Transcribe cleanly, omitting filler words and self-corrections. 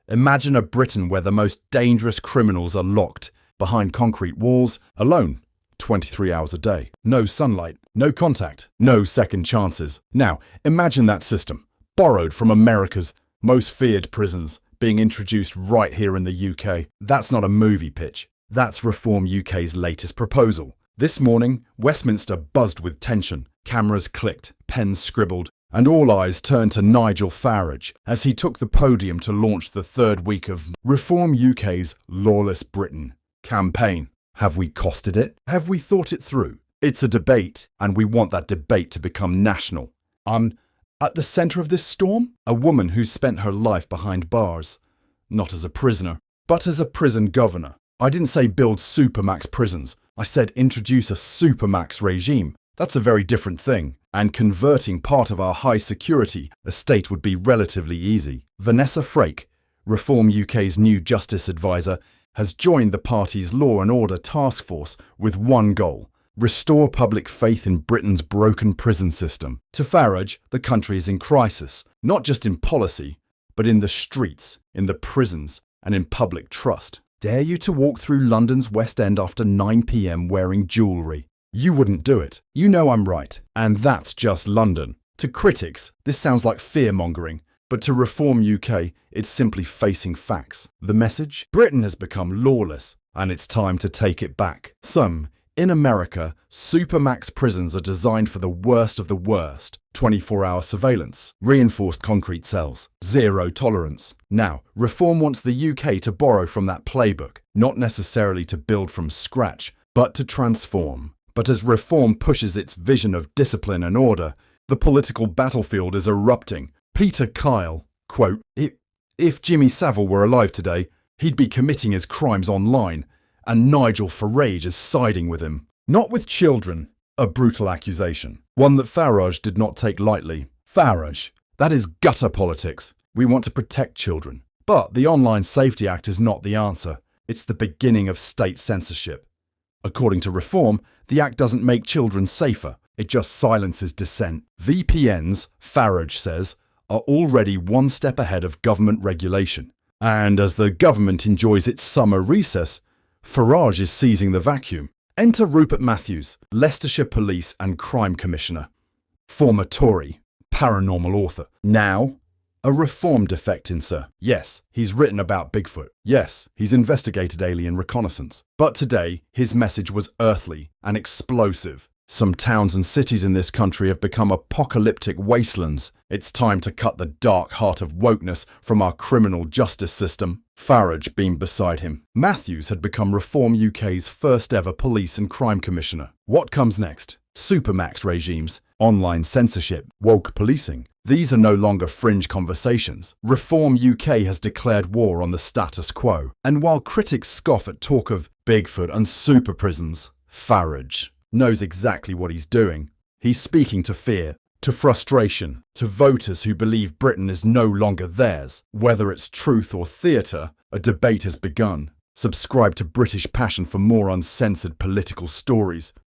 Imagine a Britain where the most dangerous criminals are locked behind concrete walls, alone, 23 hours a day. No sunlight, no contact, no second chances. Now, imagine that system, borrowed from America's most feared prisons, being introduced right here in the UK. That's not a movie pitch. That's Reform UK's latest proposal. This morning, Westminster buzzed with tension. Cameras clicked, pens scribbled, and all eyes turned to Nigel Farage as he took the podium to launch the third week of Reform UK's Lawless Britain campaign. Have we costed it? Have we thought it through? It's a debate, and we want that debate to become national. At the centre of this storm, a woman who's spent her life behind bars, not as a prisoner, but as a prison governor. I didn't say build supermax prisons. I said introduce a supermax regime. That's a very different thing, and converting part of our high security estate would be relatively easy. Vanessa Frake, Reform UK's new justice advisor, has joined the party's Law and Order task force with one goal: restore public faith in Britain's broken prison system. To Farage, the country is in crisis, not just in policy, but in the streets, in the prisons, and in public trust. Dare you to walk through London's West End after 9 p.m. wearing jewellery? You wouldn't do it. You know I'm right. And that's just London. To critics, this sounds like fear-mongering, but to Reform UK, it's simply facing facts. The message? Britain has become lawless, and it's time to take it back. In America, supermax prisons are designed for the worst of the worst. 24-hour surveillance, reinforced concrete cells, zero tolerance. Now, Reform wants the UK to borrow from that playbook, not necessarily to build from scratch, but to transform. But as Reform pushes its vision of discipline and order, the political battlefield is erupting. Peter Kyle, quote, if Jimmy Savile were alive today, he'd be committing his crimes online, and Nigel Farage is siding with him. Not with children. A brutal accusation. One that Farage did not take lightly. Farage, that is gutter politics. We want to protect children. But the Online Safety Act is not the answer. It's the beginning of state censorship. According to Reform, the Act doesn't make children safer. It just silences dissent. VPNs, Farage says, are already one step ahead of government regulation. And as the government enjoys its summer recess, Farage is seizing the vacuum. Enter Rupert Matthews, Leicestershire Police and Crime Commissioner. Former Tory, paranormal author. Now, a Reform defectincer. Yes, he's written about Bigfoot. Yes, he's investigated alien reconnaissance. But today, his message was earthly and explosive. Some towns and cities in this country have become apocalyptic wastelands. It's time to cut the dark heart of wokeness from our criminal justice system. Farage beamed beside him. Matthews had become Reform UK's first ever police and crime commissioner. What comes next? Supermax regimes, online censorship, woke policing. These are no longer fringe conversations. Reform UK has declared war on the status quo. And while critics scoff at talk of Bigfoot and super prisons, Farage knows exactly what he's doing. He's speaking to fear, to frustration, to voters who believe Britain is no longer theirs. Whether it's truth or theatre, a debate has begun. Subscribe to British Passion for more uncensored political stories.